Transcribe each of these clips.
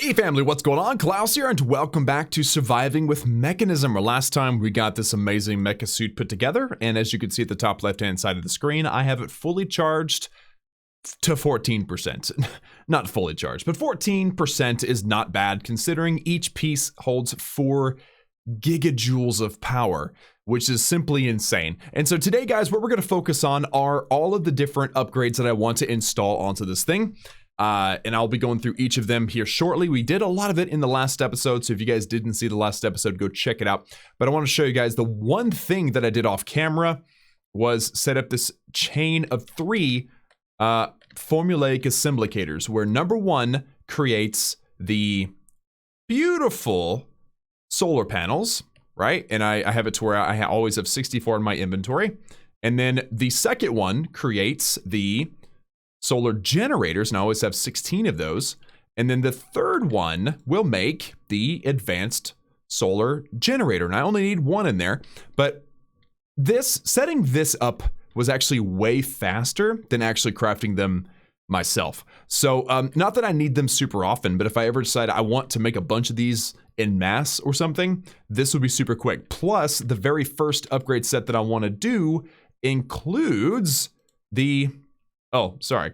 Hey family, what's going on? Klaus here, and welcome back to Surviving with Mekanism. Where last time we got this amazing Mekasuit put together, and as you can see at the top left-hand side of the screen, I have it fully charged to 14%. Not fully charged, but 14% is not bad considering each piece holds 4 gigajoules of power, which is simply insane. And so today, guys, what we're going to focus on are all of the different upgrades that I want to install onto this thing. And I'll be going through each of them here shortly. We did a lot of it in the last episode, so if you guys didn't see the last episode, go check it out. But I want to show you guys the one thing that I did off camera was set up this chain of 3 formulaic assemblicators, where number 1 creates the beautiful solar panels, right? And I have it to where I always have 64 in my inventory. And then the second one creates the solar generators, and I always have 16 of those. And then the third one will make the advanced solar generator, and I only need 1 in there. But setting this up was actually way faster than actually crafting them myself. So not that I need them super often, but if I ever decide I want to make a bunch of these in mass or something, this would be super quick. Plus, the very first upgrade set that I want to do includes the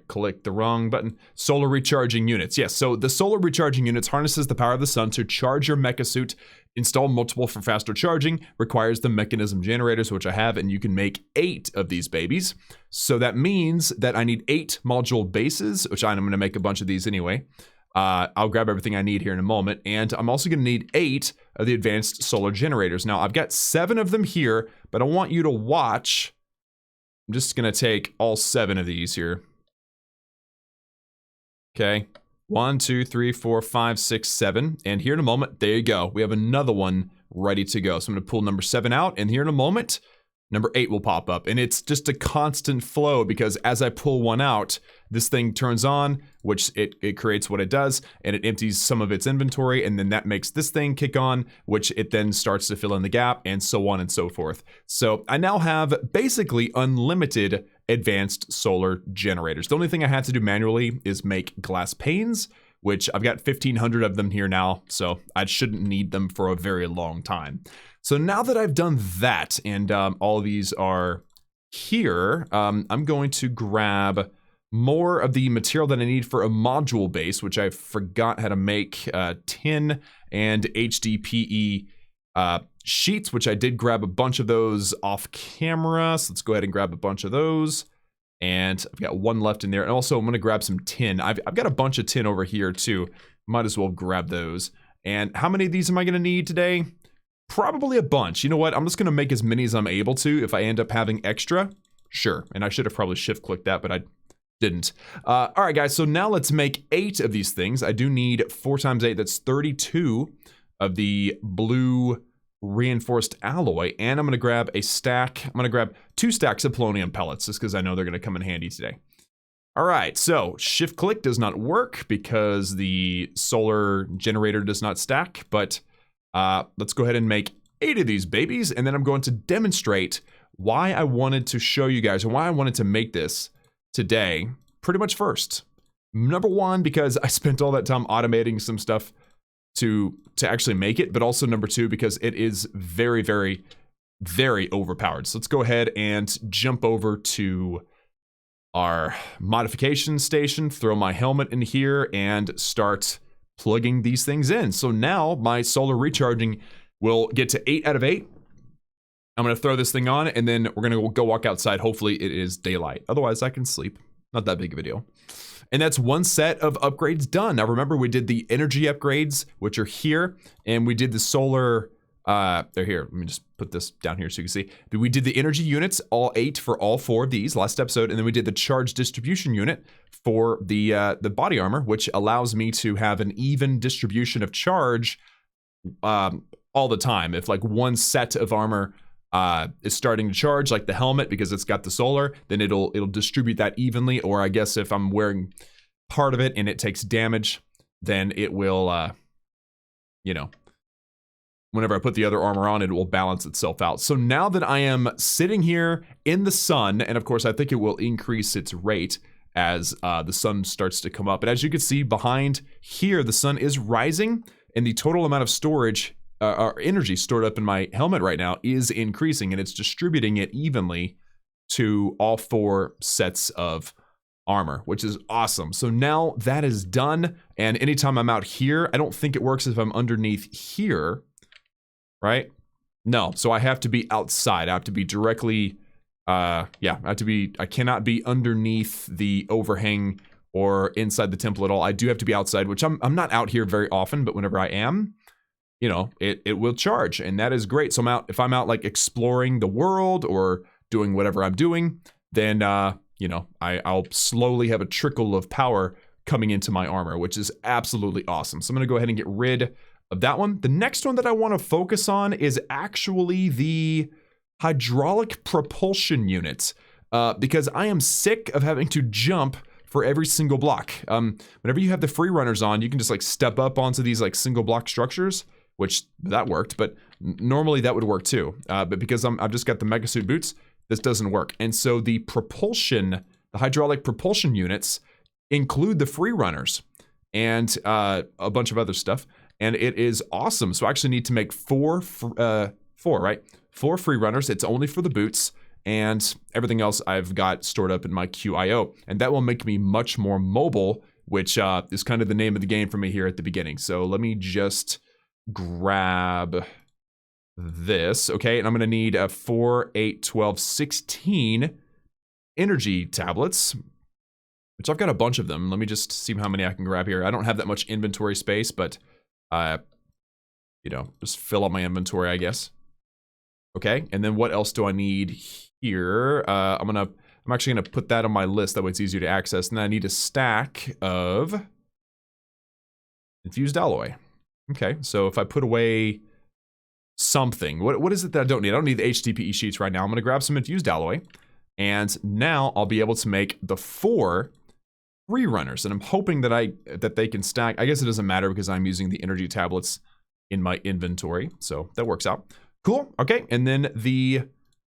clicked the wrong button. Solar recharging units. Yes, so the solar recharging units harnesses the power of the sun to charge your Mekasuit. Install multiple for faster charging. Requires the Mekanism generators, which I have, and you can make 8 of these babies. So that means that I need 8 module bases, which I'm going to make a bunch of these anyway. I'll grab everything I need here in a moment. And I'm also going to need 8 of the advanced solar generators. Now, I've got 7 of them here, but I want you to watch. I'm just going to take all 7 of these here. Okay. 1, 2, 3, 4, 5, 6, 7. And here in a moment, there you go. We have another one ready to go. So I'm going to pull number 7 out. And here in a moment, number 8 will pop up. And it's just a constant flow because as I pull one out, this thing turns on, which it creates what it does, and it empties some of its inventory, and then that makes this thing kick on, which it then starts to fill in the gap, and so on and so forth. So I now have basically unlimited advanced solar generators. The only thing I had to do manually is make glass panes, which I've got 1,500 of them here now, so I shouldn't need them for a very long time. So now that I've done that, and all of these are here, I'm going to grab more of the material that I need for a module base, which I forgot how to make tin and HDPE sheets, which I did grab a bunch of those off camera. So let's go ahead and grab a bunch of those. And I've got 1 left in there. And also I'm going to grab some tin. I've got a bunch of tin over here too. Might as well grab those. And how many of these am I going to need today? Probably a bunch. You know what? I'm just going to make as many as I'm able to. If I end up having extra, sure. And I should have probably shift clicked that, but I didn't. All right, guys. So now let's make 8 of these things. I do need 4 times 8. That's 32 of the blue reinforced alloy. And I'm going to grab a stack. I'm going to grab 2 stacks of polonium pellets just because I know they're going to come in handy today. All right. So shift click does not work because the solar generator does not stack. But let's go ahead and make 8 of these babies. And then I'm going to demonstrate why I wanted to show you guys, or why I wanted to make this today, pretty much first. Number 1, because I spent all that time automating some stuff to actually make it, but also number 2, because it is very, very, very overpowered. So let's go ahead and jump over to our modification station, throw my helmet in here, and start plugging these things in. So now my solar recharging will get to 8 out of 8. I'm going to throw this thing on, and then we're going to go walk outside. Hopefully it is daylight. Otherwise, I can sleep. Not that big of a deal. And that's 1 set of upgrades done. Now, remember, we did the energy upgrades, which are here, and we did the solar... they're here. Let me just put this down here so you can see. We did the energy units, all 8 for all 4 of these last episode, and then we did the charge distribution unit for the body armor, which allows me to have an even distribution of charge all the time. If like 1 set of armor is starting to charge, like the helmet, because it's got the solar, then it'll distribute that evenly. Or I guess if I'm wearing part of it and it takes damage, then it will, you know, whenever I put the other armor on, it will balance itself out. So now that I am sitting here in the sun, and of course I think it will increase its rate as the sun starts to come up. And as you can see behind here, the sun is rising, and the total amount of storage or energy stored up in my helmet right now is increasing, and it's distributing it evenly to all 4 sets of armor, which is awesome. So now that is done, and anytime I'm out here, I don't think it works if I'm underneath here, right? No, so I have to be outside. I have to be directly, I cannot be underneath the overhang or inside the temple at all. I do have to be outside, which I'm not out here very often, but whenever I am, you know, it will charge, and that is great. So if I'm out like exploring the world or doing whatever I'm doing, then you know, I'll slowly have a trickle of power coming into my armor, which is absolutely awesome. So I'm gonna go ahead and get rid of that one. The next one that I want to focus on is actually the hydraulic propulsion unit, because I am sick of having to jump for every single block. Whenever you have the free runners on, you can just like step up onto these like single block structures, which that worked, but normally that would work too. But because I've just got the Mekasuit boots, this doesn't work. And so the hydraulic propulsion units include the free runners and a bunch of other stuff. And it is awesome. So I actually need to make 4 free runners. It's only for the boots, and everything else I've got stored up in my QIO. And that will make me much more mobile, which is kind of the name of the game for me here at the beginning. So let me just grab this, okay? And I'm gonna need 4, 8, 12, 16 energy tablets, which I've got a bunch of them. Let me just see how many I can grab here. I don't have that much inventory space, but you know, just fill up my inventory, I guess. Okay, and then what else do I need here? I'm actually gonna put that on my list, that way it's easier to access. And then I need a stack of infused alloy. Okay, so if I put away something, what is it that I don't need? I don't need the HDPE sheets right now. I'm gonna grab some infused alloy, and now I'll be able to make the 4 free runners, and I'm hoping that they can stack. I guess it doesn't matter because I'm using the energy tablets in my inventory, so that works out. Cool. Okay, and then the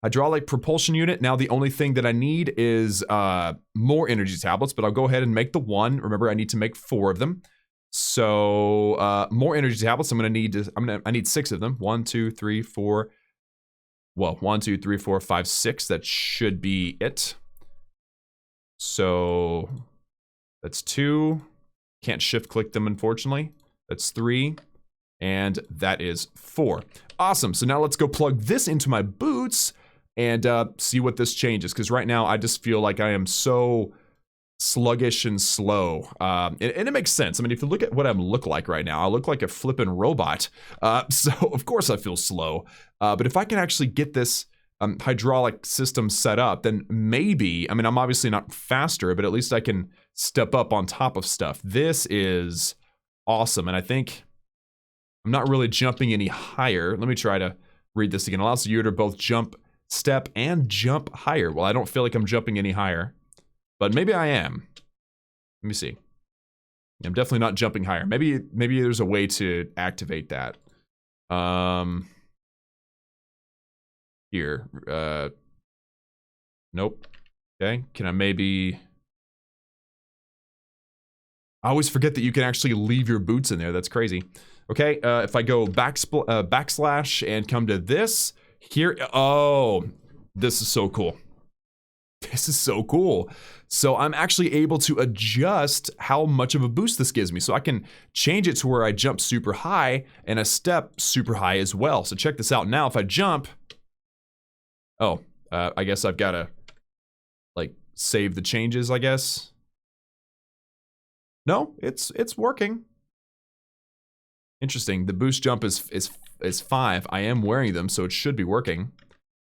hydraulic propulsion unit. Now the only thing that I need is more energy tablets, but I'll go ahead and make the 1. Remember, I need to make 4 of them. So more energy tablets. I need 6 of them. 1, 2, 3, 4. Well, 1, 2, 3, 4, 5, 6. That should be it. So that's 2. Can't shift click them, unfortunately. That's 3. And that is 4. Awesome. So now let's go plug this into my boots and see what this changes. Because right now I just feel like I am so sluggish and slow. And it makes sense. I mean, if you look at what I look like right now, I look like a flippin' robot. So of course I feel slow. But if I can actually get this hydraulic system set up, then maybe, I mean, I'm obviously not faster, but at least I can step up on top of stuff. This is awesome. And I think I'm not really jumping any higher. Let me try to read this again. Allows you to both jump, step, and jump higher. Well, I don't feel like I'm jumping any higher, but maybe I am. Let me see. I'm definitely not jumping higher. Maybe there's a way to activate that. Here. Nope. Okay. Can I maybe... I always forget that you can actually leave your boots in there. That's crazy. Okay, if I go backslash and come to this, here, oh, this is so cool. This is so cool. So I'm actually able to adjust how much of a boost this gives me. So I can change it to where I jump super high and a step super high as well. So check this out. Now if I jump, oh, I guess I've got to like save the changes, I guess. No, it's working. Interesting. The boost jump is 5. I am wearing them, so it should be working.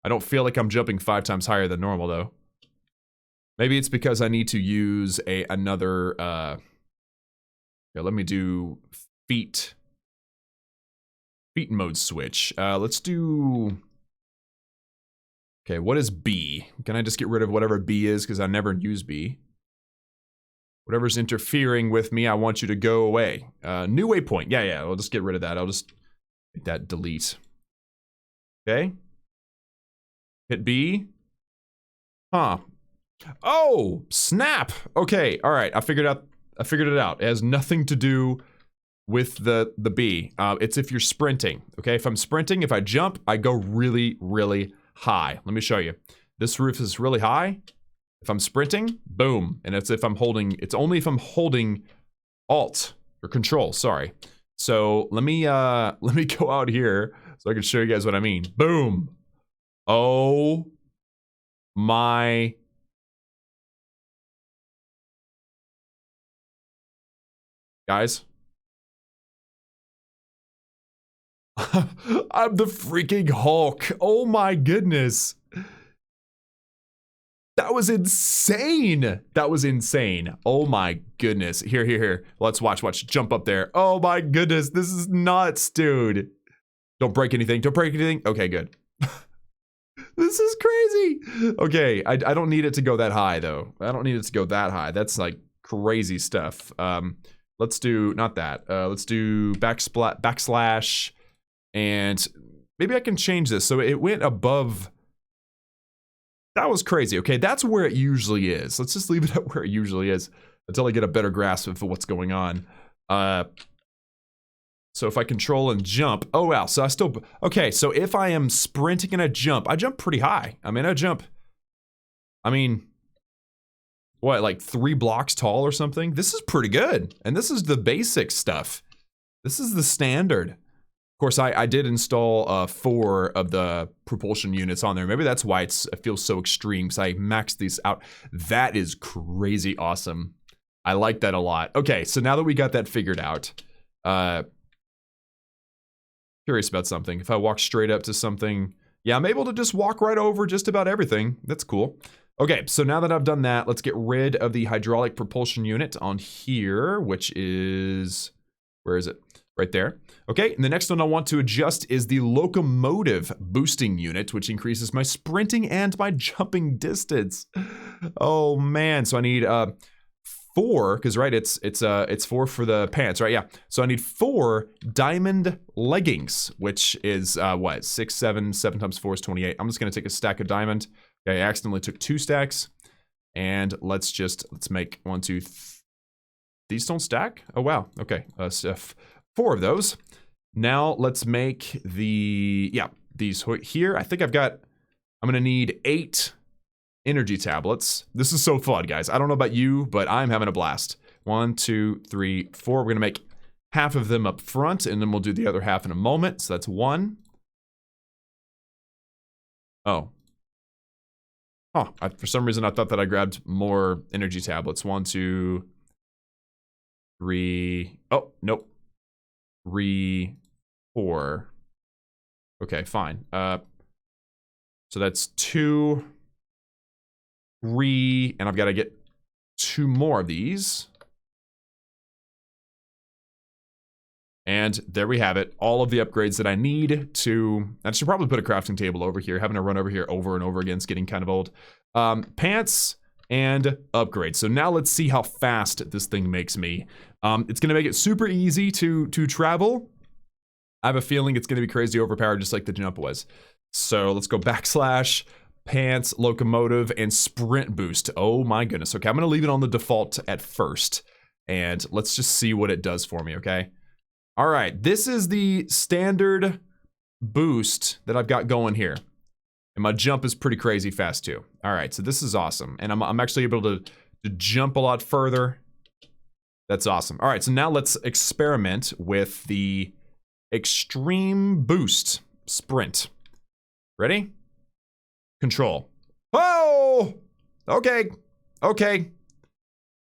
I don't feel like I'm jumping 5 times higher than normal, though. Maybe it's because I need to use another... yeah, let me do feet mode switch. Let's do... Okay, what is B? Can I just get rid of whatever B is, because I never use B? Whatever's interfering with me, I want you to go away. New waypoint. Yeah, I'll just get rid of that. I'll just make that delete. Okay. Hit B. Huh. Oh, snap. Okay, all right. I figured it out. It has nothing to do with the B. It's if you're sprinting. Okay, if I'm sprinting, if I jump, I go really, really high. Let me show you. This roof is really high. If I'm sprinting, boom. And it's if I'm holding, it's only if I'm holding Alt or Control, sorry. So let me go out here so I can show you guys what I mean. Boom. Oh my. Guys. I'm the freaking Hulk. Oh my goodness. That was insane. That was insane. Oh my goodness. Here. Let's watch. Jump up there. Oh my goodness. This is nuts, dude. Don't break anything. Okay, good. This is crazy. Okay, I don't need it to go that high, though. I don't need it to go that high. That's like crazy stuff. Let's do, not that. Let's do backslash. And maybe I can change this. So it went above. That was crazy. Okay, that's where it usually is. Let's just leave it at where it usually is until I get a better grasp of what's going on. So if I control and jump, oh wow, so I still, okay, so if I am sprinting and I jump pretty high. I mean, what, like 3 blocks tall or something? This is pretty good. And this is the basic stuff. This is the standard. Of course, I did install 4 of the propulsion units on there. Maybe that's why it feels so extreme, because I maxed these out. That is crazy awesome. I like that a lot. Okay, so now that we got that figured out, curious about something. If I walk straight up to something, yeah, I'm able to just walk right over just about everything. That's cool. Okay, so now that I've done that, let's get rid of the hydraulic propulsion unit on here, which is, where is it? Right there. Okay, and the next one I want to adjust is the Locomotive boosting unit, which increases my sprinting and my jumping distance. Oh man, so I need 4, because right, it's 4 for the pants, right? Yeah. So I need 4 diamond leggings, which is what? 6, 7 times 4 is 28. I'm just gonna take a stack of diamond. Okay, I accidentally took 2 stacks, and let's make 1, 2. These don't stack? Oh wow. Okay. 4 of those. Now let's make these here. I think I'm gonna need 8 energy tablets. This is so fun, guys. I don't know about you, but I'm having a blast. 1, 2, 3, 4. We're gonna make half of them up front, and then we'll do the other half in a moment. So that's 1. Oh. Oh, for some reason I thought that I grabbed more energy tablets. 1, 2, 3. Oh, nope. 3, 4. Okay, fine. So that's 2, 3, and I've got to get 2 more of these. And there we have it. All of the upgrades that I need to... I should probably put a crafting table over here. Having to run over here over and over again is getting kind of old. Pants and upgrades. So now let's see how fast this thing makes me. It's going to make it super easy to travel. I have a feeling it's going to be crazy overpowered just like the jump was. So let's go backslash, pants, locomotive, and sprint boost. Oh my goodness. Okay, I'm going to leave it on the default at first. And let's just see what it does for me, okay? All right, this is the standard boost that I've got going here. And my jump is pretty crazy fast too. All right, so this is awesome. And I'm actually able to jump a lot further. That's awesome. All right, so now let's experiment with the extreme boost sprint. Ready? Control. Oh! Okay.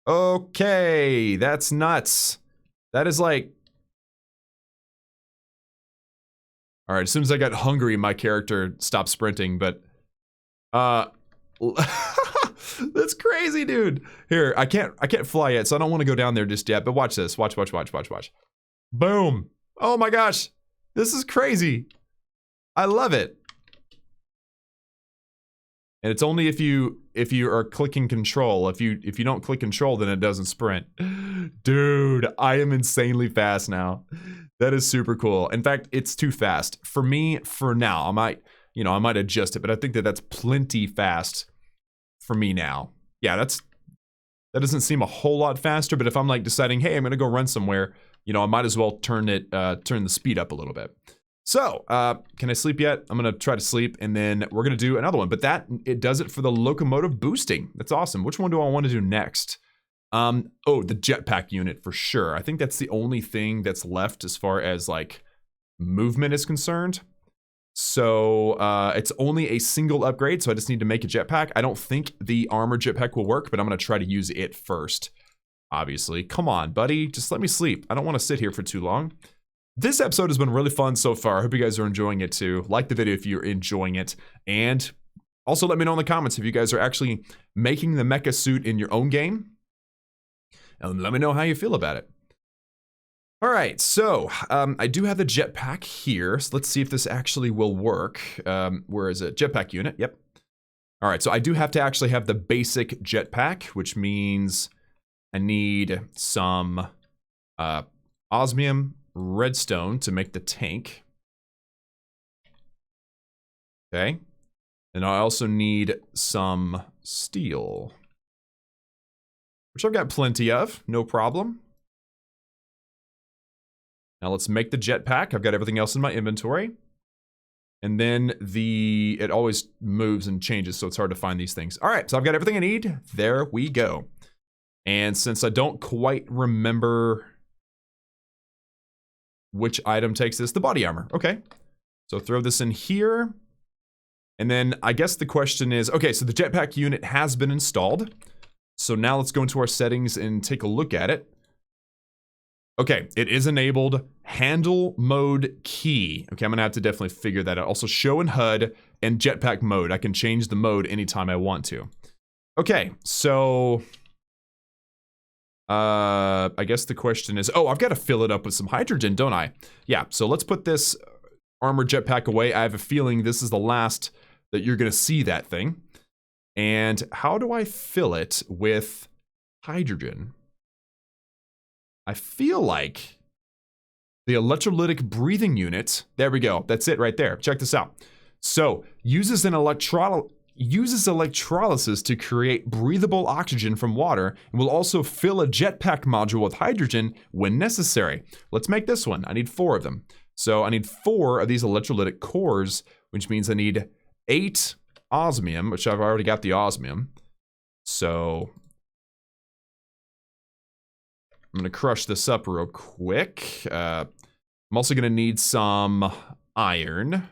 Okay, that's nuts. That is like... All right, as soon as I got hungry, my character stopped sprinting, but... That's crazy, dude. Here, I can't fly yet, so I don't want to go down there just yet, but watch this. Watch. Boom. Oh my gosh. This is crazy. I love it. And it's only if you are clicking control. If you don't click control, then it doesn't sprint. Dude, I am insanely fast now. That is super cool. In fact, it's too fast for me for now. I might adjust it, but I think that that's plenty fast for me now. yeah, that doesn't seem a whole lot faster, but if I'm like deciding, hey, I'm gonna go run somewhere, you know, I might as well turn the speed up a little bit. So, can I sleep yet? I'm gonna try to sleep, and then we're gonna do another one, but it does it for the locomotive boosting. That's awesome. Which one do I want to do next? Oh, the jetpack unit for sure. I think that's the only thing that's left as far as like movement is concerned. So it's only a single upgrade, so I just need to make a jetpack. I don't think the armor jetpack will work, but I'm gonna try to use it first. Obviously, come on, buddy, just let me sleep. I don't want to sit here for too long. This episode has been really fun so far. I hope you guys are enjoying it too. Like the video if you're enjoying it, and also let me know in the comments if you guys are actually making the Mekasuit in your own game. And let me know how you feel about it. All right, so I do have the jetpack here. So let's see if this actually will work. Where is it? Jetpack unit, yep. All right, so I do have to actually have the basic jetpack, which means I need some osmium redstone to make the tank. Okay. And I also need some steel, which I've got plenty of, no problem. Now let's make the jetpack. I've got everything else in my inventory. And then it always moves and changes, so it's hard to find these things. All right, so I've got everything I need. There we go. And since I don't quite remember which item takes this, the body armor. Okay, so throw this in here. And then I guess the question is, okay, so the jetpack unit has been installed. So now let's go into our settings and take a look at it. Okay, it is enabled. Handle mode key. Okay, I'm gonna have to definitely figure that out. Also show in HUD and jetpack mode. I can change the mode anytime I want to. Okay, so I guess the question is, oh, I've got to fill it up with some hydrogen, don't I? Yeah, so let's put this armored jetpack away. I have a feeling this is the last that you're gonna see that thing. And how do I fill it with hydrogen? I feel like the electrolytic breathing unit, there we go, that's it right there. Check this out. So, uses electrolysis to create breathable oxygen from water, and will also fill a jetpack module with hydrogen when necessary. Let's make this one. I need 4 of them. So I need 4 of these electrolytic cores, which means I need 8 osmium, which I've already got the osmium. So I'm gonna crush this up real quick. I'm also gonna need some iron.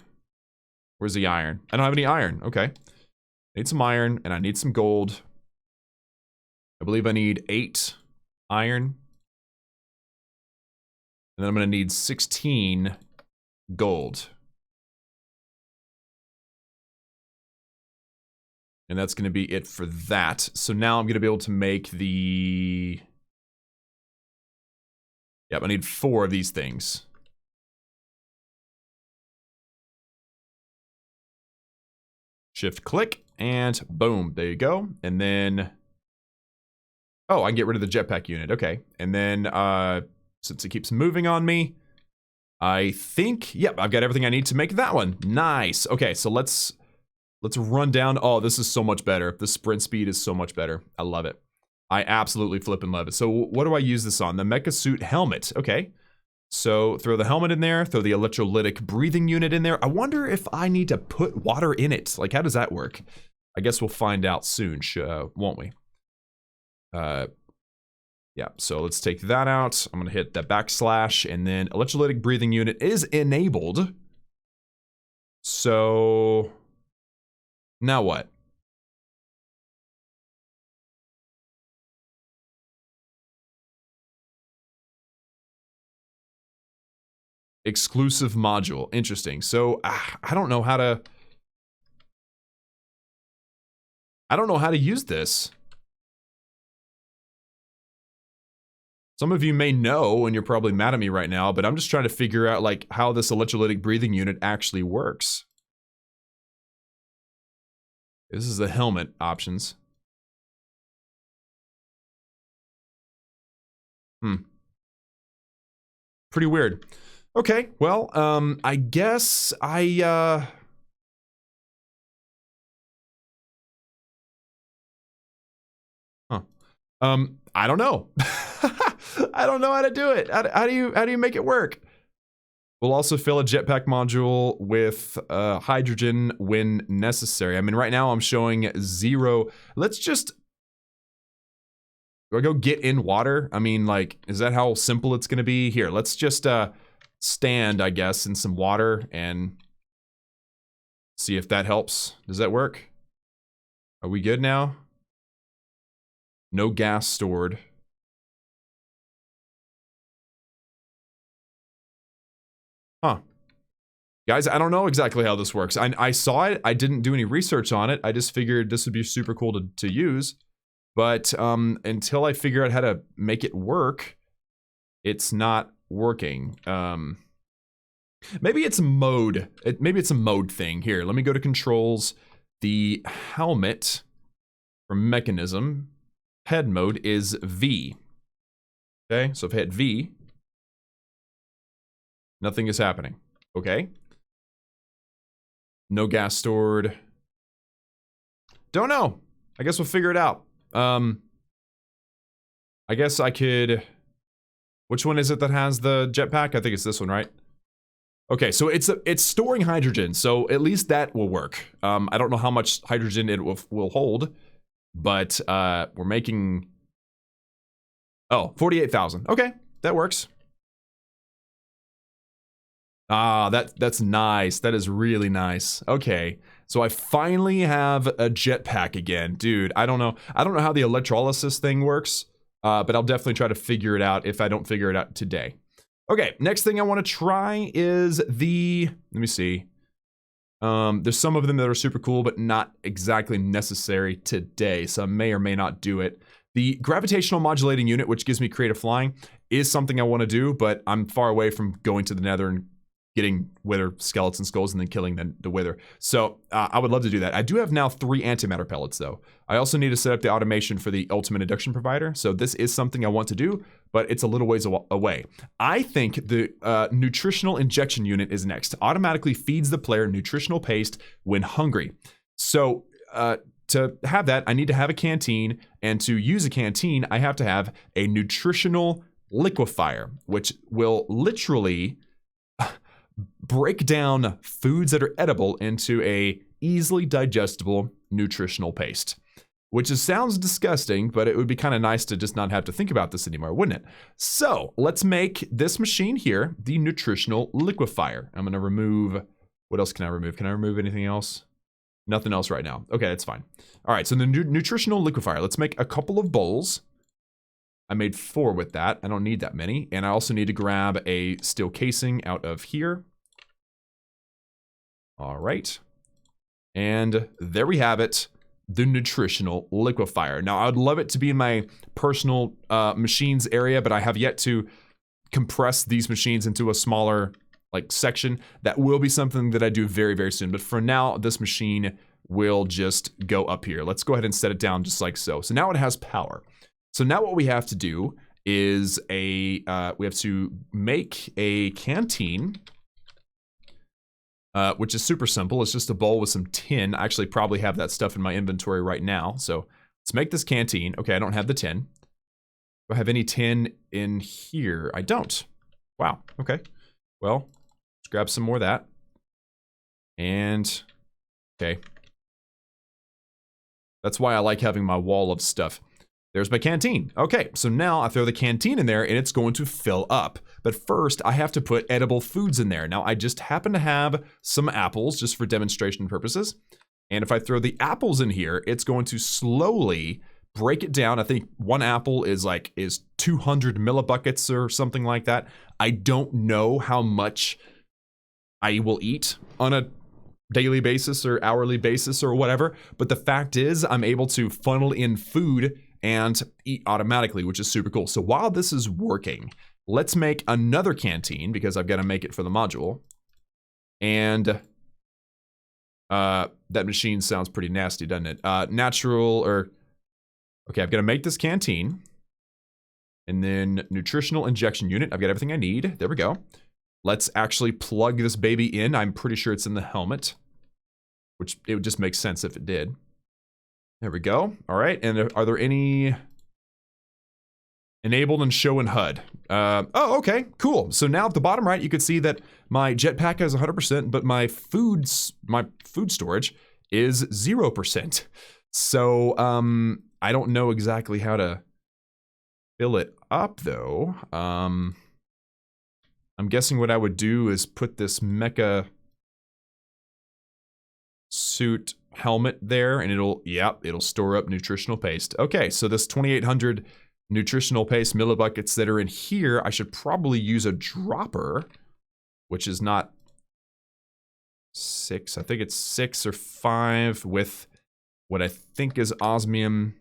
Where's the iron? I don't have any iron. Okay. I need some iron, and I need some gold. I believe I need 8 iron. And then I'm gonna need 16 gold. And that's gonna be it for that. So now I'm gonna be able to make the... Yep, I need 4 of these things. Shift click, and boom, there you go. And then, oh, I can get rid of the jetpack unit, okay. And then, since it keeps moving on me, I think, yep, I've got everything I need to make that one. Nice, okay, so let's run down. Oh, this is so much better. The sprint speed is so much better. I love it. I absolutely flip and love it. So what do I use this on? The Mekasuit helmet, okay. So throw the helmet in there, throw the electrolytic breathing unit in there. I wonder if I need to put water in it. Like, how does that work? I guess we'll find out soon, won't we? Yeah, so let's take that out. I'm gonna hit the backslash, and then electrolytic breathing unit is enabled. So now what? Exclusive module. Interesting. So I don't know how to use this. Some of you may know, and you're probably mad at me right now, but I'm just trying to figure out like how this electrolytic breathing unit actually works. This is the helmet options. Pretty weird. Okay, well, I guess I don't know. I don't know how to do it. How do you make it work? We'll also fill a jetpack module with hydrogen when necessary. I mean, right now I'm showing 0. Let's just... Do I go get in water? I mean, like, is that how simple it's going to be? Here, let's just stand, I guess, in some water and see if that helps. Does that work? Are we good now? No gas stored. Huh. Guys, I don't know exactly how this works. I saw it. I didn't do any research on it. I just figured this would be super cool to use. But until I figure out how to make it work, it's not working. Maybe it's a mode. Maybe it's a mode thing. Here, let me go to controls. The helmet from Mekanism head mode is V. Okay, so if I hit V, nothing is happening. Okay. No gas stored. Don't know. I guess we'll figure it out. I guess I could... Which one is it that has the jetpack? I think it's this one, right? Okay, so it's storing hydrogen, so at least that will work. I don't know how much hydrogen it will hold, but we're making... Oh, 48,000. Okay, that works. Ah, that's nice. That is really nice. Okay, so I finally have a jetpack again. Dude, I don't know how the electrolysis thing works, but I'll definitely try to figure it out if I don't figure it out today. Okay, next thing I want to try is the... Let me see. There's some of them that are super cool, but not exactly necessary today, so I may or may not do it. The gravitational modulating unit, which gives me creative flying, is something I want to do, but I'm far away from going to the nether and getting wither skeleton skulls and then killing the wither. So I would love to do that. I do have now 3 antimatter pellets though. I also need to set up the automation for the ultimate induction provider. So this is something I want to do, but it's a little ways away. I think the nutritional injection unit is next. Automatically feeds the player nutritional paste when hungry. So to have that, I need to have a canteen, and to use a canteen, I have to have a nutritional liquefier, which will literally break down foods that are edible into a easily digestible nutritional paste. Which sounds disgusting, but it would be kind of nice to just not have to think about this anymore, wouldn't it? So let's make this machine here the Nutritional Liquefier. I'm going to remove... What else can I remove? Can I remove anything else? Nothing else right now. Okay, that's fine. All right, so the Nutritional Liquefier. Let's make a couple of bowls. I made 4 with that. I don't need that many. And I also need to grab a steel casing out of here. All right. And there we have it. The Nutritional Liquefier. Now, I would love it to be in my personal machines area, but I have yet to compress these machines into a smaller section. That will be something that I do very, very soon. But for now, this machine will just go up here. Let's go ahead and set it down just like so. So now it has power. So now what we have to do is we have to make a canteen. Which is super simple. It's just a bowl with some tin. I actually probably have that stuff in my inventory right now. So let's make this canteen. Okay, I don't have the tin. Do I have any tin in here? I don't. Wow, okay. Well, let's grab some more of that. And, okay. That's why I like having my wall of stuff. There's my canteen. Okay, so now I throw the canteen in there and it's going to fill up. But first, I have to put edible foods in there. Now, I just happen to have some apples just for demonstration purposes. And if I throw the apples in here, it's going to slowly break it down. I think one apple is 200 millibuckets or something like that. I don't know how much I will eat on a daily basis or hourly basis or whatever. But the fact is, I'm able to funnel in food and eat automatically, which is super cool. So while this is working, let's make another canteen because I've got to make it for the module. And that machine sounds pretty nasty, doesn't it? Okay, I've got to make this canteen. And then nutritional injection unit. I've got everything I need. There we go. Let's actually plug this baby in. I'm pretty sure it's in the helmet, which it would just make sense if it did. There we go. All right, and are there any... Enabled and show in HUD. Oh, okay, cool. So now at the bottom right, you can see that my jetpack has 100%, but my food storage is 0%. So I don't know exactly how to fill it up though. I'm guessing what I would do is put this Mekasuit helmet there, and it'll store up nutritional paste. Okay, so this 2,800 nutritional paste millibuckets that are in here, I should probably use a dropper, which is not 6. I think it's 6 or 5 with what I think is osmium.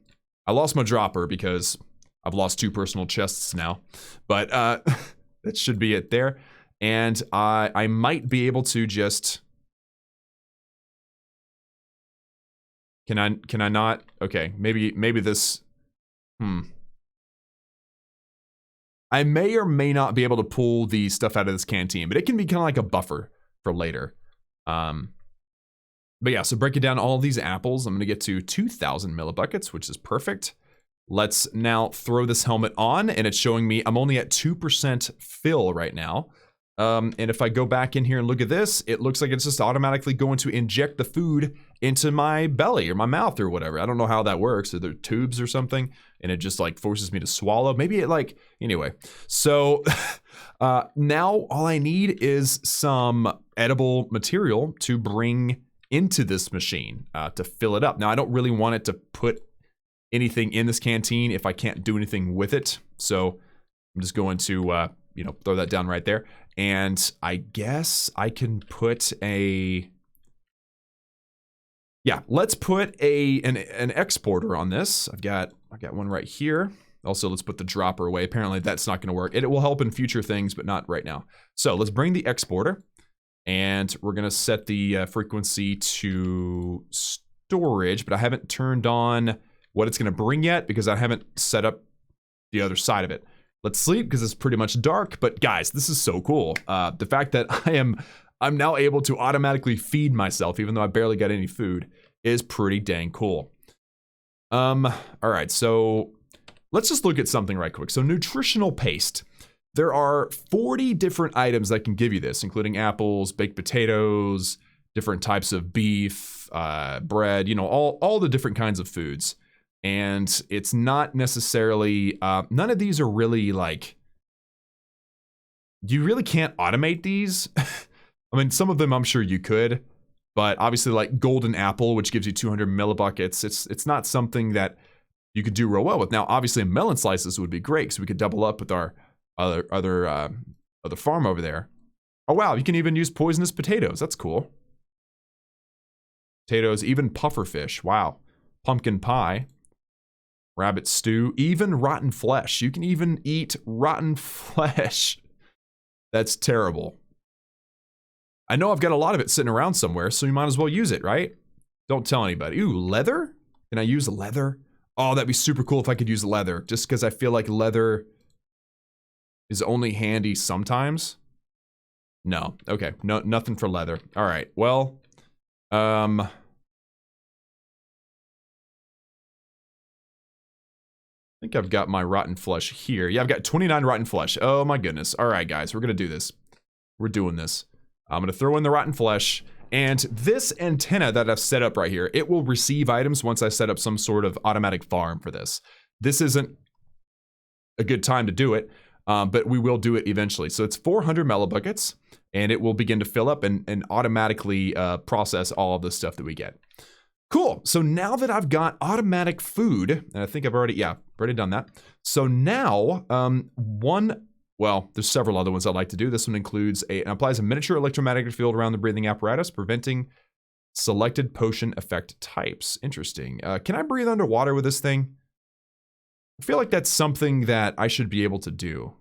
I lost my dropper because I've lost 2 personal chests now, but that should be it there. And I might be able to just... Can I not? Okay, maybe this... I may or may not be able to pull the stuff out of this canteen, but it can be kind of like a buffer for later. But yeah, so breaking down all of these apples, I'm going to get to 2,000 millibuckets, which is perfect. Let's now throw this helmet on, and it's showing me I'm only at 2% fill right now. And if I go back in here and look at this, it looks like it's just automatically going to inject the food into my belly or my mouth or whatever. I don't know how that works. Are there tubes or something? And it just like forces me to swallow. Maybe it like, anyway. So now all I need is some edible material to bring into this machine to fill it up. Now I don't really want it to put anything in this canteen if I can't do anything with it. So I'm just going to, throw that down right there. And I guess I can put a... Yeah, let's put an exporter on this. I've got one right here. Also, let's put the dropper away. Apparently, that's not going to work. It will help in future things, but not right now. So let's bring the exporter, and we're going to set the frequency to storage, but I haven't turned on what it's going to bring yet because I haven't set up the other side of it. Let's sleep because it's pretty much dark, but guys, this is so cool. The fact that I'm now able to automatically feed myself, even though I barely got any food, is pretty dang cool. All right, so let's just look at something right quick. So nutritional paste. There are 40 different items that can give you this, including apples, baked potatoes, different types of beef, bread, all the different kinds of foods. And it's not necessarily, none of these are really like, you really can't automate these. I mean, some of them I'm sure you could, but obviously like golden apple, which gives you 200 millibuckets, it's not something that you could do real well with. Now, obviously melon slices would be great because we could double up with our other farm over there. Oh wow, you can even use poisonous potatoes. That's cool. Potatoes, even puffer fish. Wow. Pumpkin pie. Rabbit stew, even rotten flesh. You can even eat rotten flesh. That's terrible. I know I've got a lot of it sitting around somewhere, so you might as well use it, right? Don't tell anybody. Ooh, leather? Can I use leather? Oh, that'd be super cool if I could use leather, just because I feel like leather is only handy sometimes. No, okay, no, nothing for leather. All right, well, I think I've got my rotten flesh here. Yeah, I've got 29 rotten flesh. Oh my goodness. All right, guys, we're gonna do this. We're doing this. I'm gonna throw in the rotten flesh, and this antenna that I've set up right here, it will receive items once I set up some sort of automatic farm for this. This isn't a good time to do it, but we will do it eventually. So it's 400 millibuckets, and it will begin to fill up and automatically process all of the stuff that we get. Cool. So now that I've got automatic food, and I think I've already done that. So now, well, there's several other ones I'd like to do. This one includes applies a miniature electromagnetic field around the breathing apparatus, preventing selected potion effect types. Interesting. Can I breathe underwater with this thing? I feel like that's something that I should be able to do.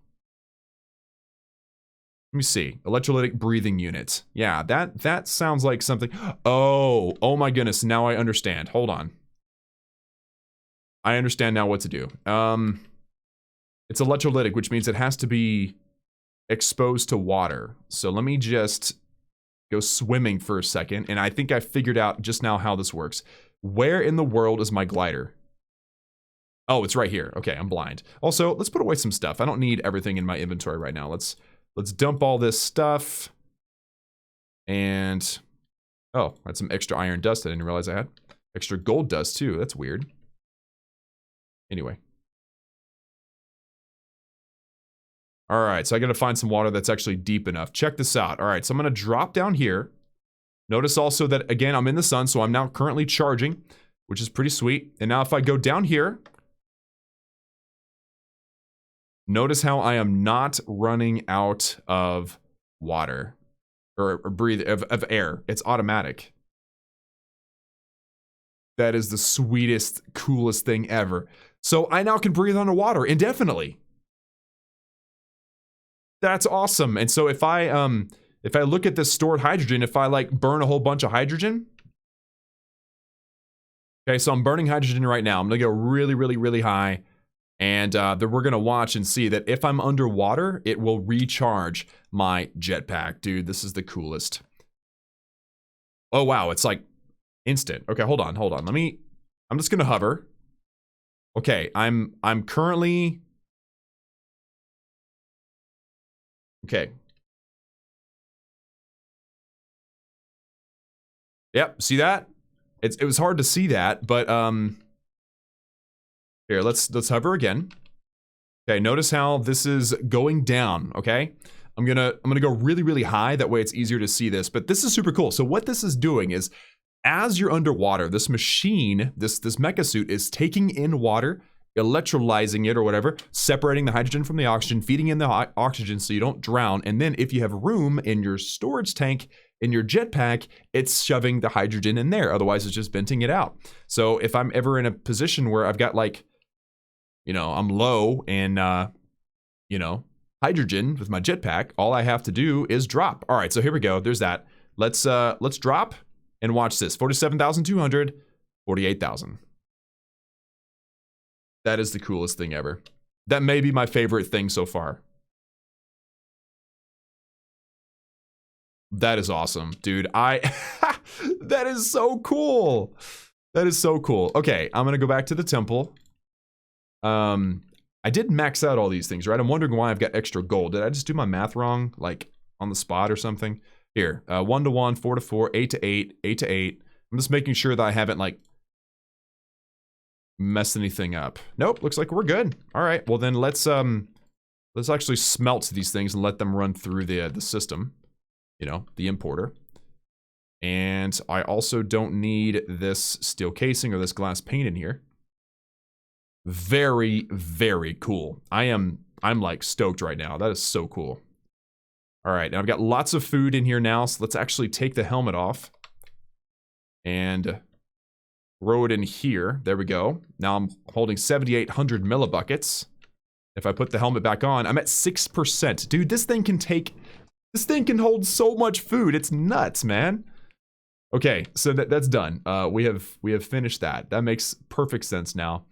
Let me see. Electrolytic breathing unit. Yeah, that sounds like something. Oh my goodness. Now I understand. Hold on. I understand now what to do. It's electrolytic, which means it has to be exposed to water. So let me just go swimming for a second. And I think I figured out just now how this works. Where in the world is my glider? Oh, it's right here. Okay, I'm blind. Also, let's put away some stuff. I don't need everything in my inventory right now. Let's dump all this stuff. And, oh, I had some extra iron dust I didn't realize I had. Extra gold dust, too. That's weird. Anyway. All right, so I gotta find some water that's actually deep enough. Check this out. All right, so I'm gonna drop down here. Notice also that, again, I'm in the sun, so I'm now currently charging, which is pretty sweet. And now if I go down here, notice how I am not running out of water or breathe of air. It's automatic. That is the sweetest, coolest thing ever. So I now can breathe underwater indefinitely. That's awesome. And so if I look at this stored hydrogen, if I like burn a whole bunch of hydrogen. Okay, so I'm burning hydrogen right now. I'm gonna go really, really, really high. And then we're gonna watch and see that if I'm underwater, it will recharge my jetpack. Dude, this is the coolest. Oh wow, it's like instant. Okay, hold on. I'm just gonna hover. Okay, I'm currently. Okay. Yep, see that? It was hard to see that, but here, let's hover again. Okay, notice how this is going down, okay? I'm gonna go really, really high, that way it's easier to see this, but this is super cool. So what this is doing is, as you're underwater, this machine, this Mekasuit is taking in water, electrolyzing it or whatever, separating the hydrogen from the oxygen, feeding in the oxygen so you don't drown, and then if you have room in your storage tank, in your jetpack, it's shoving the hydrogen in there, otherwise it's just venting it out. So if I'm ever in a position where I've got like, you know, I'm low in, you know, hydrogen with my jetpack, all I have to do is drop. All right, so here we go, there's that. Let's drop and watch this, 47,200, 48,000. That is the coolest thing ever. That may be my favorite thing so far. That is awesome, dude. That is so cool. That is so cool. Okay, I'm gonna go back to the temple. I did max out all these things, right? I'm wondering why I've got extra gold. Did I just do my math wrong, like on the spot or something? Here, 1 to 1, 4 to 4, 8 to 8, 8 to 8. I'm just making sure that I haven't like messed anything up. Nope, looks like we're good. All right, well then let's actually smelt these things and let them run through the system. You know, the importer. And I also don't need this steel casing or this glass pane in here. Very, very cool. I'm like stoked right now. That is so cool. All right, now I've got lots of food in here now, so let's actually take the helmet off and throw it in here. There we go. Now I'm holding 7,800 millibuckets. If I put the helmet back on, I'm at 6%. Dude, this thing can hold so much food. It's nuts, man. Okay, so that's done. We have finished that. That makes perfect sense now.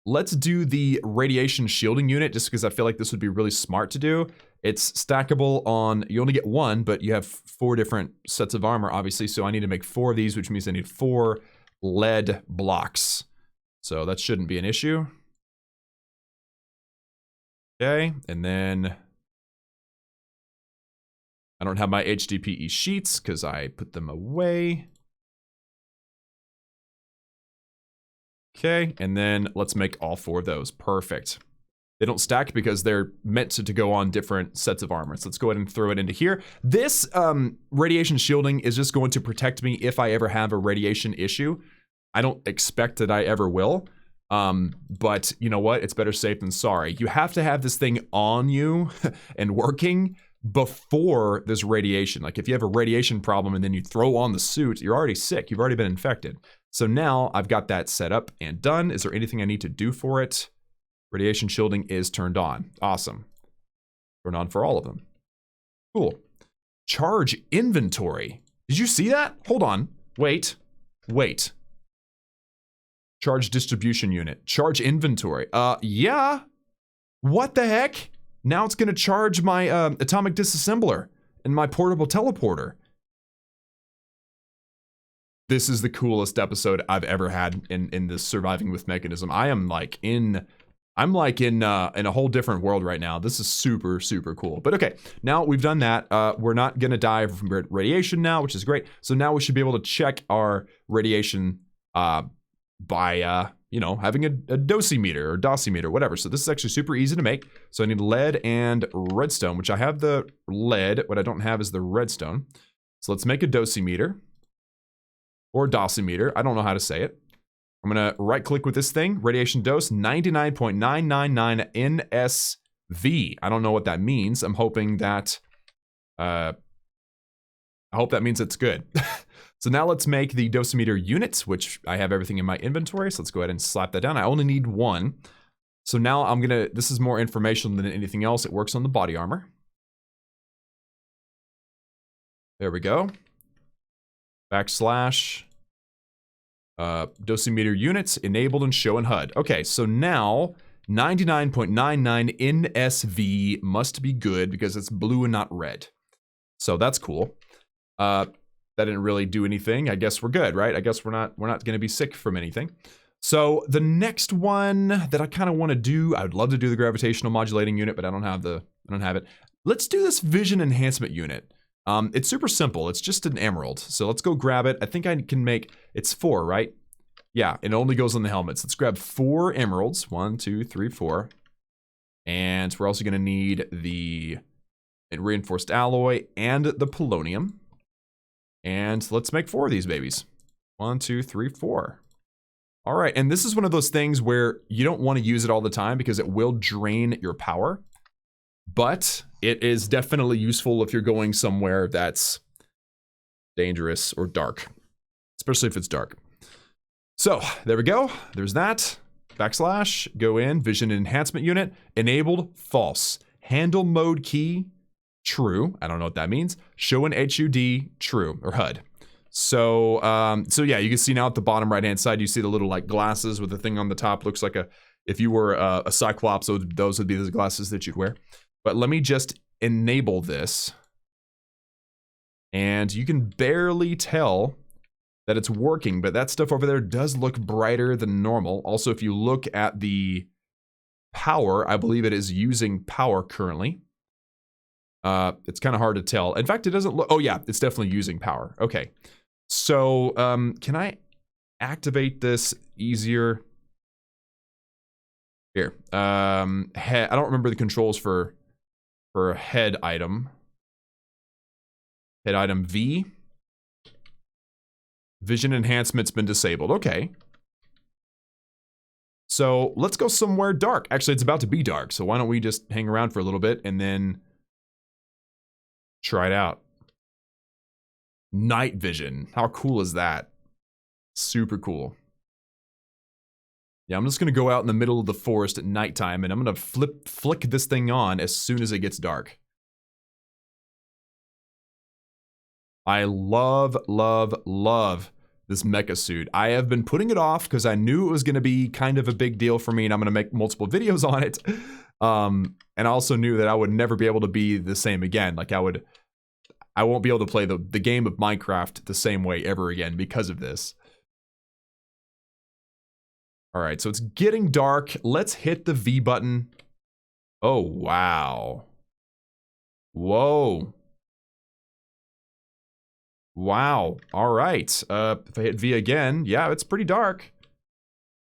Let's do the radiation shielding unit, just because I feel like this would be really smart to do. It's stackable on, you only get one, but you have 4 different sets of armor, obviously, so I need to make 4 of these, which means I need 4 lead blocks. So that shouldn't be an issue. Okay, and then I don't have my HDPE sheets because I put them away. Okay, and then let's make all 4 of those. Perfect. They don't stack because they're meant to go on different sets of armor. So let's go ahead and throw it into here. This radiation shielding is just going to protect me if I ever have a radiation issue. I don't expect that I ever will. But you know what? It's better safe than sorry. You have to have this thing on you and working before this radiation. Like if you have a radiation problem and then you throw on the suit, you're already sick. You've already been infected. So now I've got that set up and done. Is there anything I need to do for it? Radiation shielding is turned on. Awesome. Turned on for all of them. Cool. Charge inventory. Did you see that? Hold on. Wait. Charge distribution unit. Charge inventory. Yeah. What the heck? Now it's gonna charge my atomic disassembler and my portable teleporter. This is the coolest episode I've ever had in this surviving with Mekanism. I'm like in a whole different world right now. This is super, super cool. But okay, now we've done that. We're not gonna die from radiation now, which is great. So now we should be able to check our radiation by you know, having a dosimeter or dosimeter, whatever. So this is actually super easy to make. So I need lead and redstone, which I have the lead. What I don't have is the redstone. So let's make a dosimeter or dosimeter. I don't know how to say it. I'm gonna right click with this thing, radiation dose 99.999 NSV. I don't know what that means. I'm hoping that, I hope that means it's good. So now let's make the dosimeter units, which I have everything in my inventory. So let's go ahead and slap that down. I only need one. So now I'm gonna, this is more information than anything else. It works on the body armor. There we go. Backslash. Dosimeter units enabled and show in HUD. Okay, so now 99.99 NSV must be good because it's blue and not red. So that's cool. That didn't really do anything. I guess we're good, right? I guess we're not going to be sick from anything. So the next one that I kind of want to do, I would love to do the gravitational modulating unit, but I don't have it. Let's do this vision enhancement unit. It's super simple. It's just an emerald. So let's go grab it. I think I can make, it's 4, right? Yeah, it only goes on the helmets. Let's grab 4 emeralds. 1, 2, 3, 4. And we're also gonna need the reinforced alloy and the polonium. And let's make 4 of these babies. 1, 2, 3, 4. All right, and this is one of those things where you don't want to use it all the time because it will drain your power. But it is definitely useful if you're going somewhere that's dangerous or dark, especially if it's dark. So there we go. There's that. Backslash, go in, vision enhancement unit, enabled, false. Handle mode key, true. I don't know what that means. Show in HUD, true, or HUD. So, yeah, you can see now at the bottom right-hand side, you see the little like glasses with the thing on the top. Looks like if you were a Cyclops, those would be the glasses that you'd wear. But let me just enable this. And you can barely tell that it's working, but that stuff over there does look brighter than normal. Also, if you look at the power, I believe it is using power currently. It's kind of hard to tell. In fact, it doesn't look, oh yeah, it's definitely using power. Okay. So, can I activate this easier? Here, I don't remember the controls for a head item. Head item V. Vision enhancement's been disabled. Okay. So let's go somewhere dark. Actually, it's about to be dark, so why don't we just hang around for a little bit and then try it out. Night vision. How cool is that? Super cool. Yeah, I'm just gonna go out in the middle of the forest at nighttime and I'm gonna flick this thing on as soon as it gets dark. I love, love, love this Mekasuit. I have been putting it off because I knew it was gonna be kind of a big deal for me and I'm gonna make multiple videos on it. And I also knew that I would never be able to be the same again. Like I won't be able to play the game of Minecraft the same way ever again because of this. All right, so it's getting dark. Let's hit the V button. Oh, wow. Whoa. Wow. All right. If I hit V again, yeah, it's pretty dark.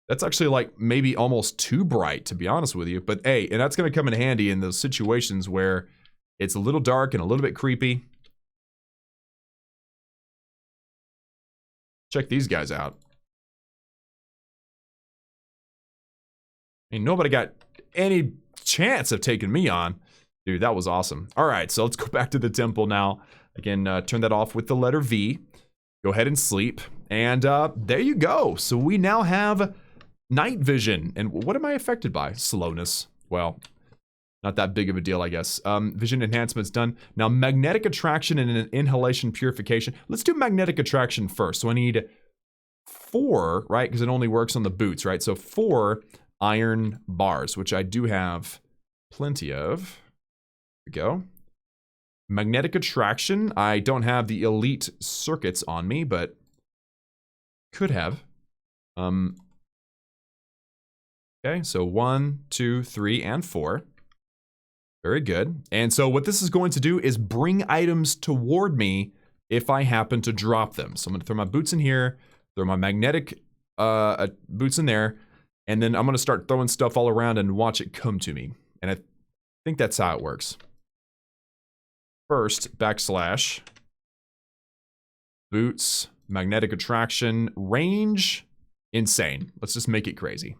That's actually like maybe almost too bright, to be honest with you. But hey, and that's going to come in handy in those situations where it's a little dark and a little bit creepy. Check these guys out. Ain't nobody got any chance of taking me on. Dude, that was awesome. All right, so let's go back to the temple now. Again, turn that off with the letter V. Go ahead and sleep. And there you go. So we now have night vision. And what am I affected by? Slowness. Well, not that big of a deal, I guess. Vision enhancement's done. Now, magnetic attraction and an inhalation purification. Let's do magnetic attraction first. So I need 4, right? Because it only works on the boots, right? So 4 iron bars, which I do have plenty of. There we go. Magnetic attraction. I don't have the elite circuits on me, but Could have. Okay, so 1, 2, 3, and 4. Very good. And so what this is going to do is bring items toward me if I happen to drop them. So I'm gonna throw my boots in here, throw my magnetic boots in there, and then I'm gonna start throwing stuff all around and watch it come to me. And I think that's how it works. First, backslash, boots, magnetic attraction, range, insane. Let's just make it crazy.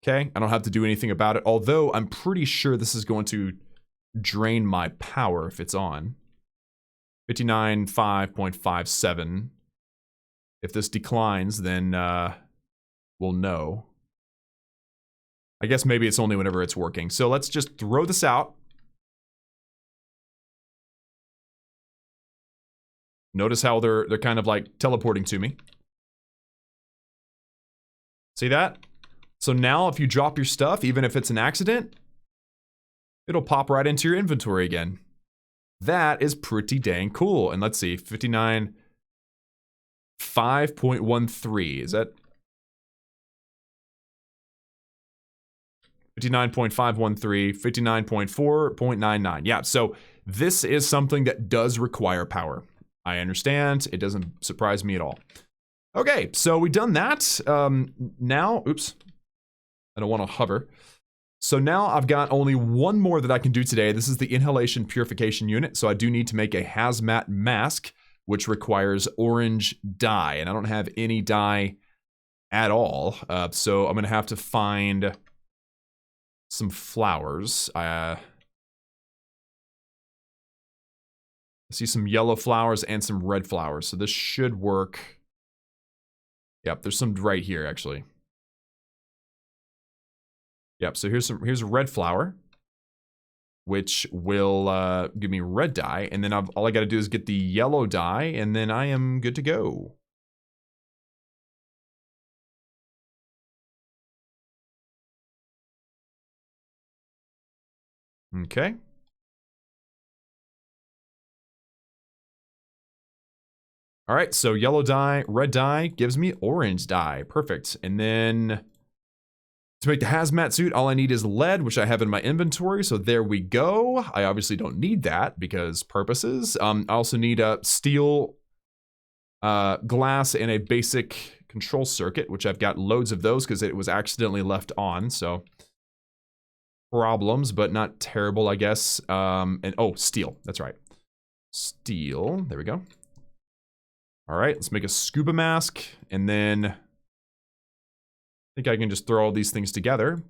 Okay, I don't have to do anything about it, although I'm pretty sure this is going to drain my power if it's on. 59.5.57. If this declines, then we'll know. I guess maybe it's only whenever it's working. So let's just throw this out. Notice how they're kind of like teleporting to me. See that? So now if you drop your stuff, even if it's an accident, it'll pop right into your inventory again. That is pretty dang cool. And let's see, 59.5.13, is that? 59.513, 59.4.99. Yeah, so this is something that does require power. I understand, it doesn't surprise me at all. Okay, so we've done that. Now, oops. I don't want to hover. So now I've got only one more that I can do today. This is the Inhalation Purification unit. So I do need to make a Hazmat Mask, which requires orange dye. And I don't have any dye at all. So I'm going to have to find some flowers. I see some yellow flowers and some red flowers. So this should work. Yep, there's some right here, actually. Yep, so here's a red flower, which will give me red dye, and then all I gotta do is get the yellow dye, and then I am good to go. Okay. All right, so yellow dye, red dye gives me orange dye. Perfect. And then to make the hazmat suit, all I need is lead, which I have in my inventory. So there we go. I obviously don't need that because purposes. I also need a steel, glass, and a basic control circuit, which I've got loads of those because it was accidentally left on. So problems, but not terrible, I guess. And oh, steel. That's right. Steel. There we go. All right, let's make a scuba mask, and then I think I can just throw all these things together.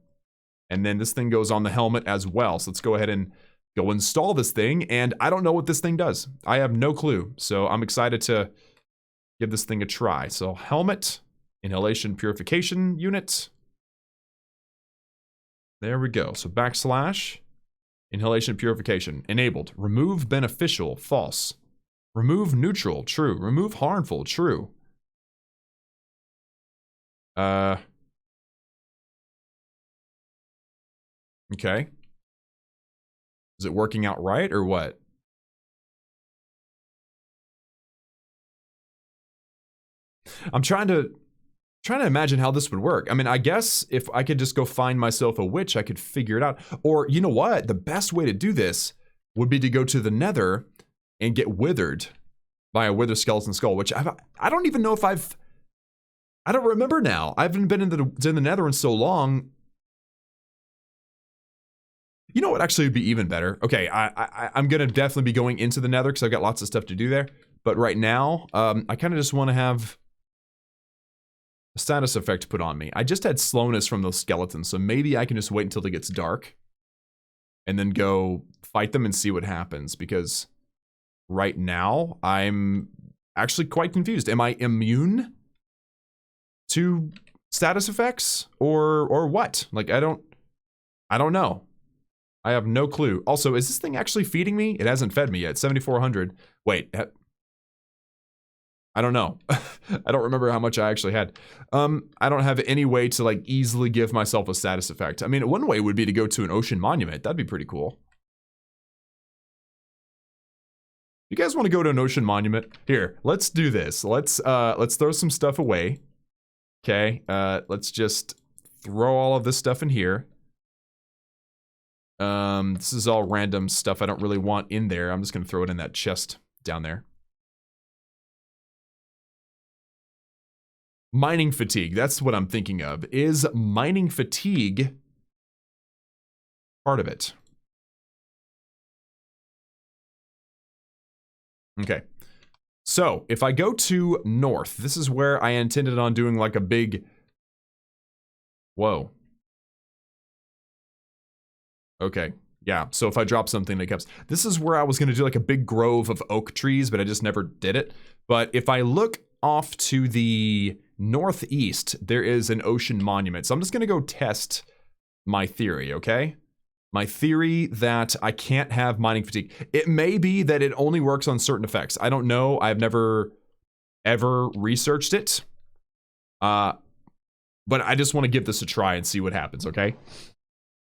And then this thing goes on the helmet as well. So let's go ahead and go install this thing. And I don't know what this thing does. I have no clue. So I'm excited to give this thing a try. So helmet, inhalation purification unit. There we go. So backslash, inhalation purification, enabled. Remove beneficial, false. Remove neutral, true. Remove harmful, true. Okay. Is it working out right or what? I'm trying to imagine how this would work. I mean, I guess if I could just go find myself a witch, I could figure it out. Or you know what? The best way to do this would be to go to the Nether and get withered by a wither skeleton skull, which I don't even know if I don't remember now. I haven't been in the Nether in so long. You know what actually would be even better? Okay, I'm gonna definitely be going into the Nether because I've got lots of stuff to do there. But right now, I kind of just want to have a status effect put on me. I just had slowness from those skeletons, so maybe I can just wait until it gets dark and then go fight them and see what happens, because right now I'm actually quite confused. Am I immune to status effects or what? Like, I don't know. I have no clue. Also, is this thing actually feeding me? It hasn't fed me yet. 7,400. Wait. I don't know. I don't remember how much I actually had. I don't have any way to like easily give myself a status effect. I mean, one way would be to go to an ocean monument. That'd be pretty cool. You guys want to go to an ocean monument? Here, let's do this. Let's throw some stuff away. Okay, let's just throw all of this stuff in here. This is all random stuff I don't really want in there. I'm just gonna throw it in that chest down there. Mining fatigue, that's what I'm thinking of. Is mining fatigue part of it? Okay, so if I go to north, this is where I intended on doing like a big... Whoa. Okay, yeah, so if I drop something that comes... This is where I was going to do like a big grove of oak trees, but I just never did it. But if I look off to the northeast, there is an ocean monument. So I'm just going to go test my theory, okay? My theory that I can't have mining fatigue. It may be that it only works on certain effects. I don't know. I've never, ever researched it. But I just want to give this a try and see what happens, okay?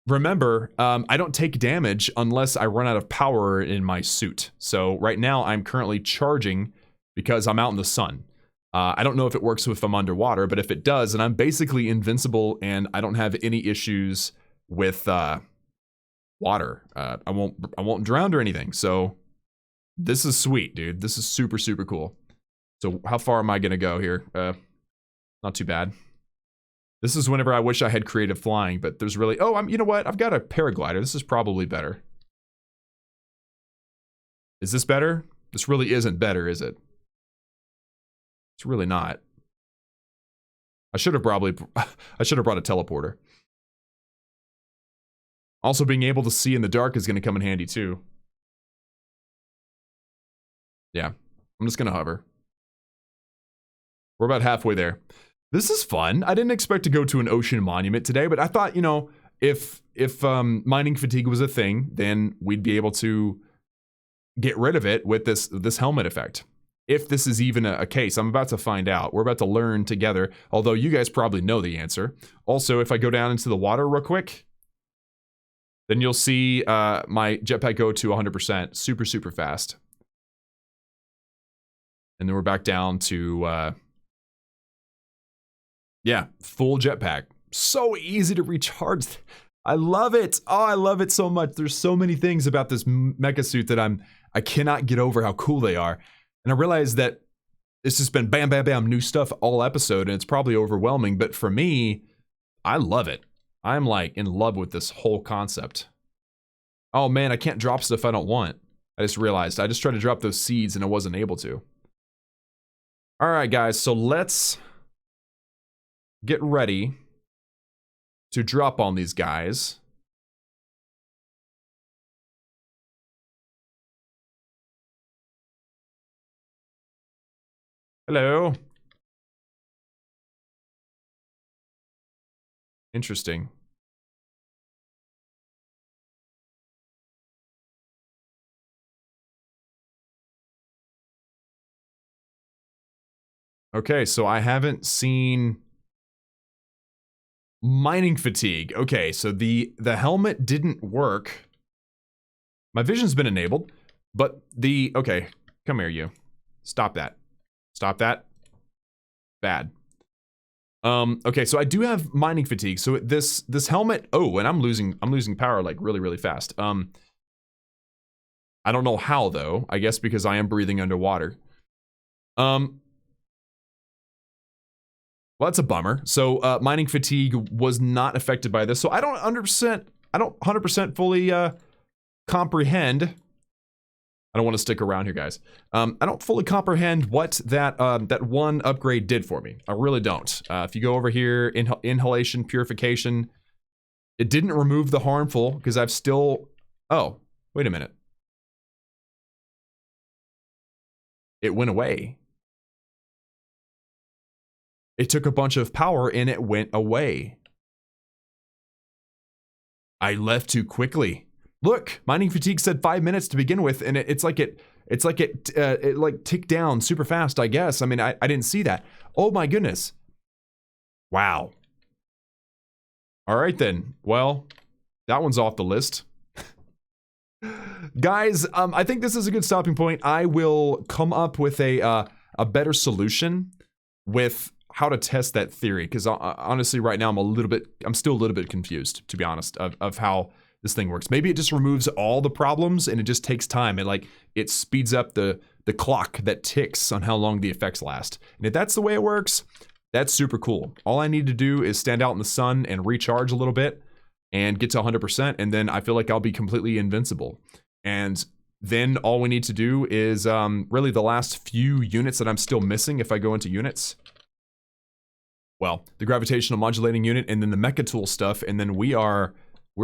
Remember, I don't take damage unless I run out of power in my suit. So right now I'm currently charging because I'm out in the sun. I don't know if it works if I'm underwater, but if it does, then I'm basically invincible and I don't have any issues with... water. I won't drown or anything. So this is sweet, dude. This is super, super cool. So how far am I gonna go here? Not too bad. This is whenever I wish I had creative flying, but there's really... Oh, you know what? I've got a paraglider. This is probably better. Is this better? This really isn't better, is it? It's really not. I should have brought a teleporter. Also, being able to see in the dark is going to come in handy, too. Yeah, I'm just going to hover. We're about halfway there. This is fun. I didn't expect to go to an ocean monument today, but I thought, you know, if mining fatigue was a thing, then we'd be able to get rid of it with this helmet effect. If this is even a case, I'm about to find out. We're about to learn together, although you guys probably know the answer. Also, if I go down into the water real quick... Then you'll see my jetpack go to 100%, super, super fast. And then we're back down to, yeah, full jetpack. So easy to recharge. I love it. Oh, I love it so much. There's so many things about this Mekasuit that I cannot get over how cool they are. And I realize that this has been bam, bam, bam, new stuff all episode, and it's probably overwhelming. But for me, I love it. I'm like in love with this whole concept. Oh man, I can't drop stuff I don't want. I just realized I just tried to drop those seeds and I wasn't able to. All right, guys, so let's get ready to drop on these guys. Hello. Interesting. Okay, so I haven't seen mining fatigue. Okay, so the helmet didn't work. My vision's been enabled, but okay, come here, you. Stop that. Stop that. Bad. Okay, so I do have mining fatigue. So this helmet, oh, and I'm losing power like really, really fast. I don't know how though. I guess because I am breathing underwater. Well, that's a bummer. So mining fatigue was not affected by this. So I don't 100% fully comprehend. I don't want to stick around here, guys. I don't fully comprehend what that one upgrade did for me. I really don't. If you go over here, Inhalation, Purification, it didn't remove the harmful because I've still... Oh, wait a minute. It went away. It took a bunch of power and it went away. I left too quickly. Look, mining fatigue said 5 minutes to begin with, and it ticked down super fast, I guess. I mean, I didn't see that. Oh my goodness. Wow. All right then. Well, that one's off the list. Guys, I think this is a good stopping point. I will come up with a better solution with how to test that theory, because honestly, right now I'm still a little bit confused, to be honest, of how this thing works. Maybe it just removes all the problems and it just takes time. It speeds up the clock that ticks on how long the effects last. And if that's the way it works, that's super cool. All I need to do is stand out in the sun and recharge a little bit and get to 100%, and then I feel like I'll be completely invincible. And then all we need to do is really the last few units that I'm still missing if I go into units. Well, the gravitational modulating unit and then the mecha tool stuff, and then we're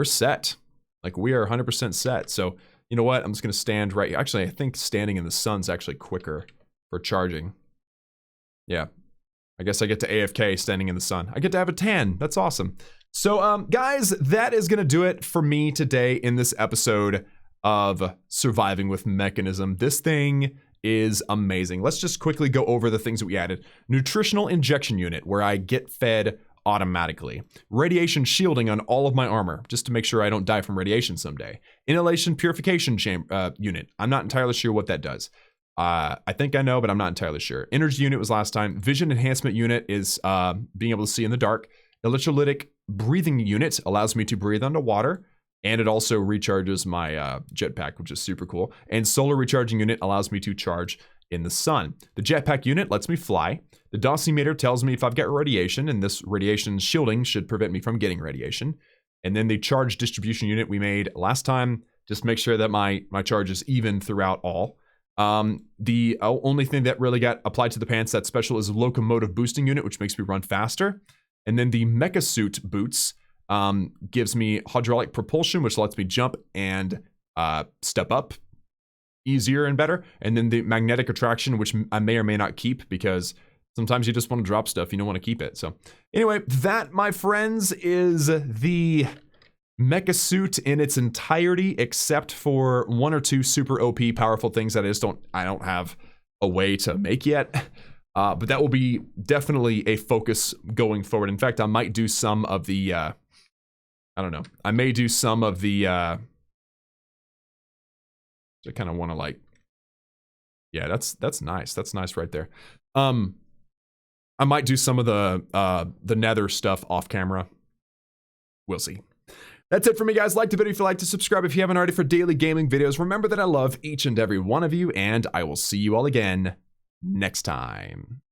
set. Like, we are 100% set. So, you know what? I'm just gonna stand right here. Actually, I think standing in the sun's actually quicker for charging. Yeah. I guess I get to AFK standing in the sun. I get to have a tan. That's awesome. So, guys, that is gonna do it for me today in this episode of Surviving with Mekanism. This thing is amazing. Let's just quickly go over the things that we added. Nutritional injection unit, where I get fed automatically. Radiation shielding on all of my armor, just to make sure I don't die from radiation someday. Inhalation purification unit. I'm not entirely sure what that does. I think I know, but I'm not entirely sure. Energy unit was last time. Vision enhancement unit is being able to see in the dark. Electrolytic breathing unit allows me to breathe underwater. And it also recharges my jetpack, which is super cool. And solar recharging unit allows me to charge in the sun. The jetpack unit lets me fly. The dosimeter tells me if I've got radiation, and this radiation shielding should prevent me from getting radiation. And then the charge distribution unit we made last time, just make sure that my charge is even throughout all. The only thing that really got applied to the pants that's special is the locomotive boosting unit, which makes me run faster. And then the Mekasuit boots gives me hydraulic propulsion, which lets me jump and step up easier and better. And then the magnetic attraction, which I may or may not keep, because sometimes you just want to drop stuff, you don't want to keep it. So anyway, that, my friends, is the Mekasuit in its entirety, except for one or two super OP powerful things that I don't have a way to make yet. But that will be definitely a focus going forward. In fact, I might do some of the I don't know. I may do some of the I kind of want to, like, yeah, that's nice. That's nice right there. I might do some of the nether stuff off camera. We'll see. That's it for me, guys. Like the video if you like to, subscribe if you haven't already for daily gaming videos. Remember that I love each and every one of you, and I will see you all again next time.